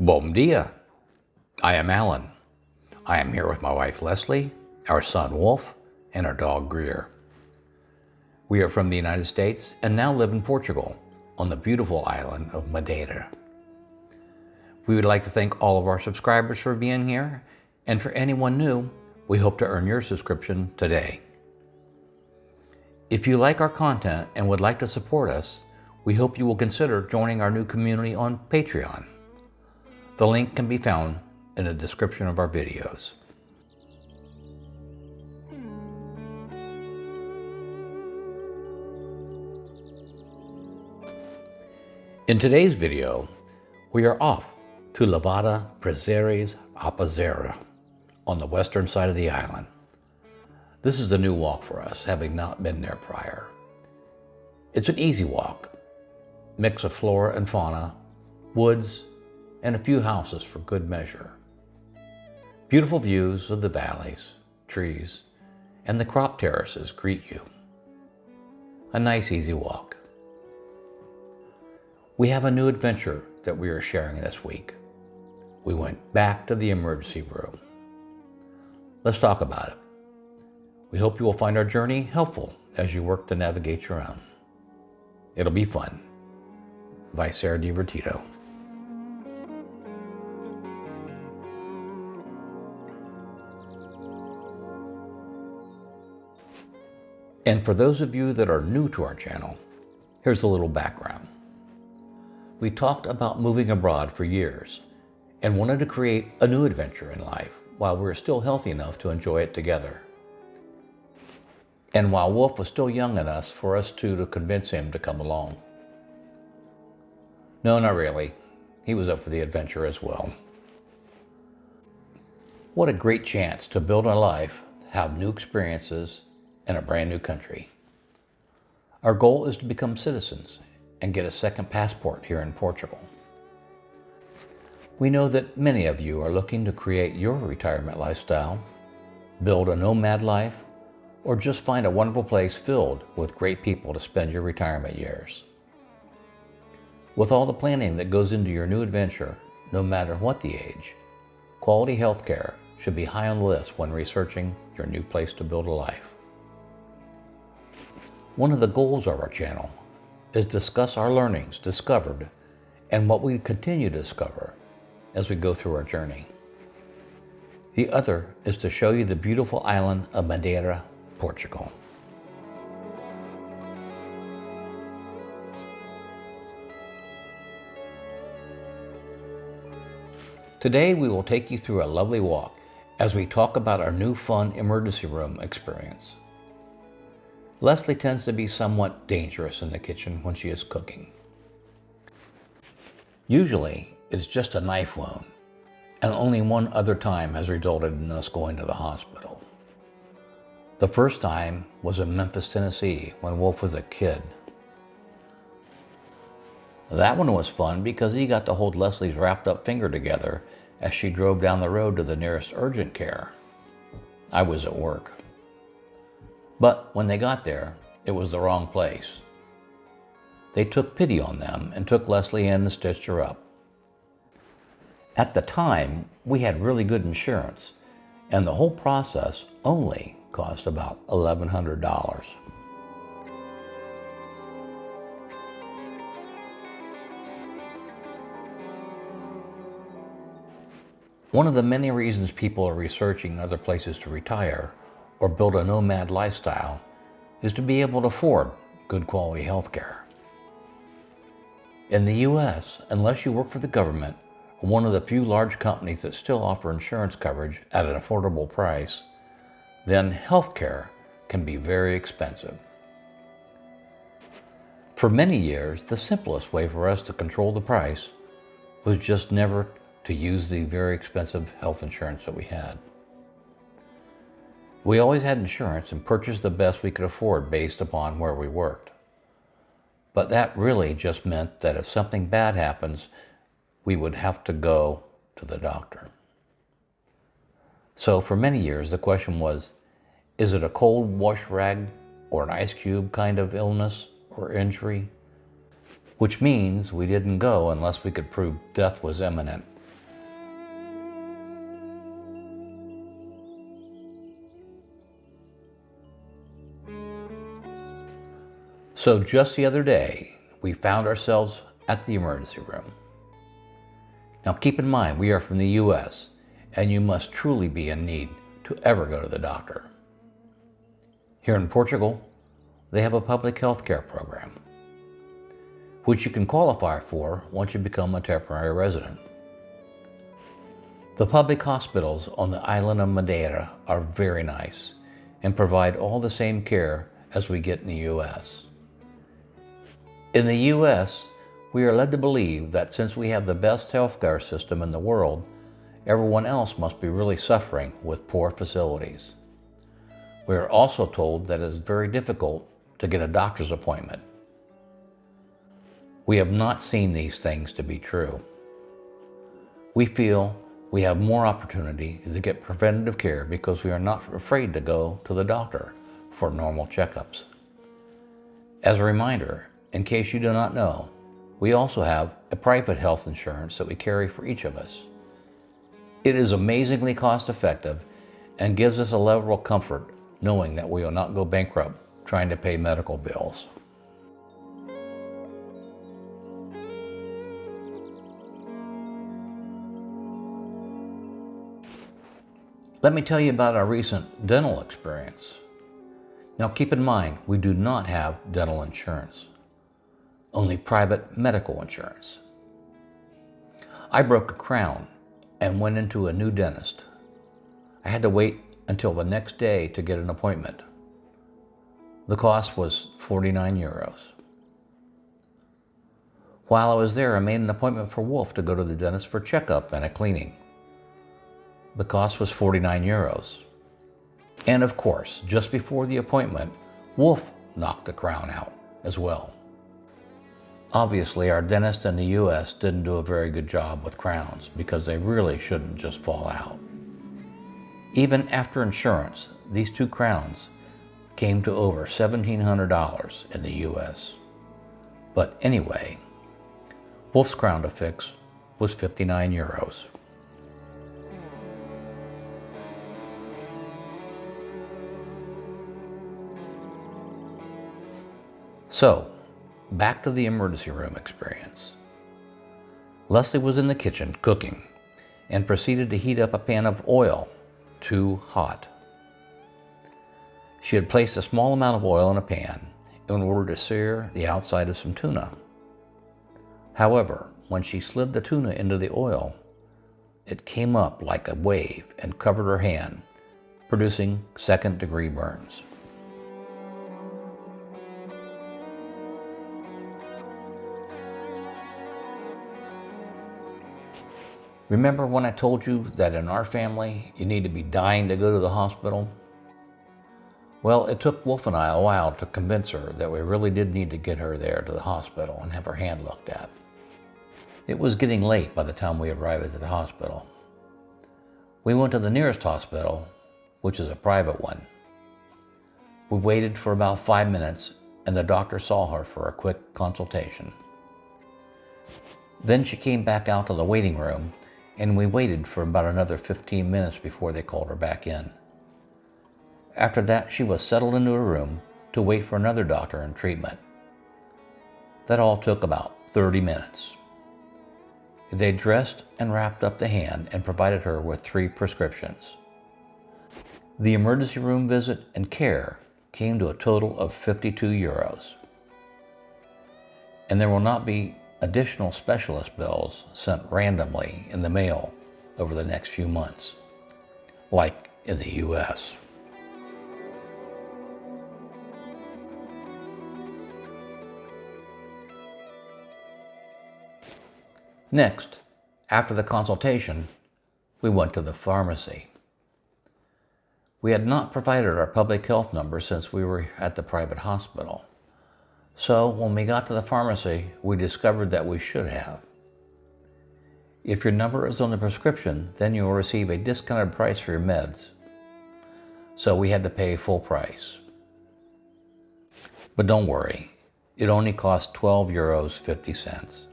Bom dia. I am Alan. I am here with my wife Leslie, our son Wolf, and our dog Greer. We are from the United States and now live in Portugal on the beautiful island of Madeira. We would like to thank all of our subscribers for being here, and for anyone new, we hope to earn your subscription today. If you like our content and would like to support us, we hope you will consider joining our new community on Patreon. The link can be found in the description of our videos. In today's video, we are off to Lavada Prazeres Apazera on the western side of the island. This is a new walk for us, having not been there prior. It's an easy walk, mix of flora and fauna, woods, and a few houses for good measure. Beautiful views of the valleys, trees, and the crop terraces greet you. A nice easy walk. We have a new adventure that we are sharing this week. We went back to the emergency room. Let's talk about it. We hope you will find our journey helpful as you work to navigate your own. It'll be fun. Vai ser divertido. And for those of you that are new to our channel, here's a little background. We talked about moving abroad for years and wanted to create a new adventure in life while we were still healthy enough to enjoy it together. And while Wolf was still young enough for us to convince him to come along. No, not really. He was up for the adventure as well. What a great chance to build a life, have new experiences, in a brand new country. Our goal is to become citizens and get a second passport here in Portugal. We know that many of you are looking to create your retirement lifestyle, build a nomad life, or just find a wonderful place filled with great people to spend your retirement years. With all the planning that goes into your new adventure, no matter what the age, quality health care should be high on the list when researching your new place to build a life. One of the goals of our channel is to discuss our learnings discovered and what we continue to discover as we go through our journey. The other is to show you the beautiful island of Madeira, Portugal. Today we will take you through a lovely walk as we talk about our new fun emergency room experience. Leslie tends to be somewhat dangerous in the kitchen when she is cooking. Usually, it's just a knife wound, and only one other time has resulted in us going to the hospital. The first time was in Memphis, Tennessee, when Wolf was a kid. That one was fun because he got to hold Leslie's wrapped up finger together as she drove down the road to the nearest urgent care. I was at work. But when they got there, it was the wrong place. They took pity on them and took Leslie in and stitched her up. At the time, we had really good insurance, and the whole process only cost about $1,100. One of the many reasons people are researching other places to retire or build a nomad lifestyle is to be able to afford good quality health care. In the US, unless you work for the government or one of the few large companies that still offer insurance coverage at an affordable price, then health care can be very expensive. For many years, the simplest way for us to control the price was just never to use the very expensive health insurance that we had. We always had insurance and purchased the best we could afford based upon where we worked. But that really just meant that if something bad happens, we would have to go to the doctor. So for many years, the question was, is it a cold wash rag or an ice cube kind of illness or injury? Which means we didn't go unless we could prove death was imminent So just the other day, we found ourselves at the emergency room. Now keep in mind, we are from the U.S., and you must truly be in need to ever go to the doctor. Here in Portugal, they have a public health care program, which you can qualify for once you become a temporary resident. The public hospitals on the island of Madeira are very nice and provide all the same care as we get in the U.S. In the U.S., we are led to believe that since we have the best healthcare system in the world, everyone else must be really suffering with poor facilities. We are also told that it is very difficult to get a doctor's appointment. We have not seen these things to be true. We feel we have more opportunity to get preventative care because we are not afraid to go to the doctor for normal checkups. As a reminder, in case you do not know, we also have a private health insurance that we carry for each of us. It is amazingly cost-effective and gives us a level of comfort knowing that we will not go bankrupt trying to pay medical bills. Let me tell you about our recent dental experience. Now keep in mind, we do not have dental insurance, only private medical insurance. I broke a crown and went into a new dentist. I had to wait until the next day to get an appointment. The cost was 49 euros. While I was there, I made an appointment for Wolf to go to the dentist for checkup and a cleaning. The cost was 49 euros. And of course, just before the appointment, Wolf knocked the crown out as well. Obviously, our dentist in the U.S. didn't do a very good job with crowns because they really shouldn't just fall out. Even after insurance, these two crowns came to over $1,700 in the U.S. But anyway, Wolf's crown to fix was 59 euros. So, back to the emergency room experience. Leslie was in the kitchen cooking and proceeded to heat up a pan of oil, too hot. She had placed a small amount of oil in a pan in order to sear the outside of some tuna. However, when she slid the tuna into the oil, it came up like a wave and covered her hand, producing second-degree burns. Remember when I told you that in our family, you need to be dying to go to the hospital? Well, it took Wolf and I a while to convince her that we really did need to get her there to the hospital and have her hand looked at. It was getting late by the time we arrived at the hospital. We went to the nearest hospital, which is a private one. We waited for about 5 minutes and the doctor saw her for a quick consultation. Then she came back out to the waiting room and we waited for about another 15 minutes before they called her back in. After that, she was settled into a room to wait for another doctor and treatment. That all took about 30 minutes. They dressed and wrapped up the hand and provided her with 3 prescriptions. The emergency room visit and care came to a total of 52 euros. And there will not be additional specialist bills sent randomly in the mail over the next few months, like in the U.S. Next, after the consultation, we went to the pharmacy. We had not provided our public health number since we were at the private hospital. So when we got to the pharmacy, we discovered that we should have. If your number is on the prescription, then you will receive a discounted price for your meds. So we had to pay full price. But don't worry, it only cost 12 euros 50 cents.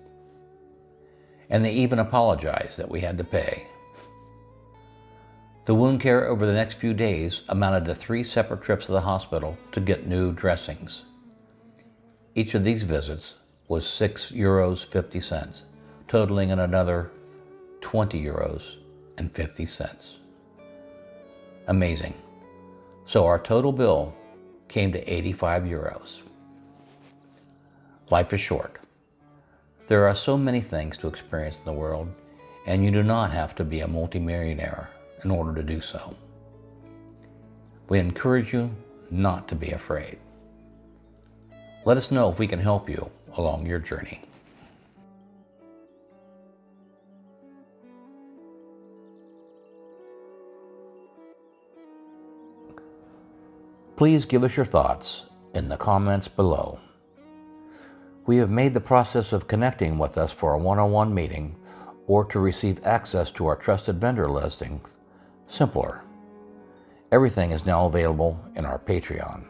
And they even apologized that we had to pay. The wound care over the next few days amounted to 3 separate trips to the hospital to get new dressings. Each of these visits was €6.50, totaling in another €20.50. Amazing. So our total bill came to €85. Life is short. There are so many things to experience in the world, and you do not have to be a multimillionaire in order to do so. We encourage you not to be afraid. Let us know if we can help you along your journey. Please give us your thoughts in the comments below. We have made the process of connecting with us for a one-on-one meeting or to receive access to our trusted vendor listings simpler. Everything is now available in our Patreon.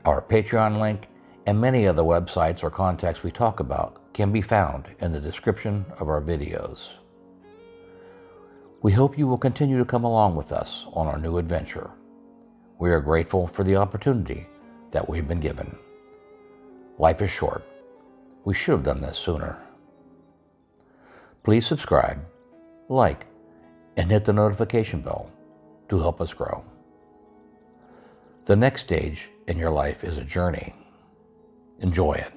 Our Patreon link and many other websites or contacts we talk about can be found in the description of our videos. We hope you will continue to come along with us on our new adventure. We are grateful for the opportunity that we've been given. Life is short. We should have done this sooner. Please subscribe, like, and hit the notification bell to help us grow. The next stage in your life is a journey. Enjoy it.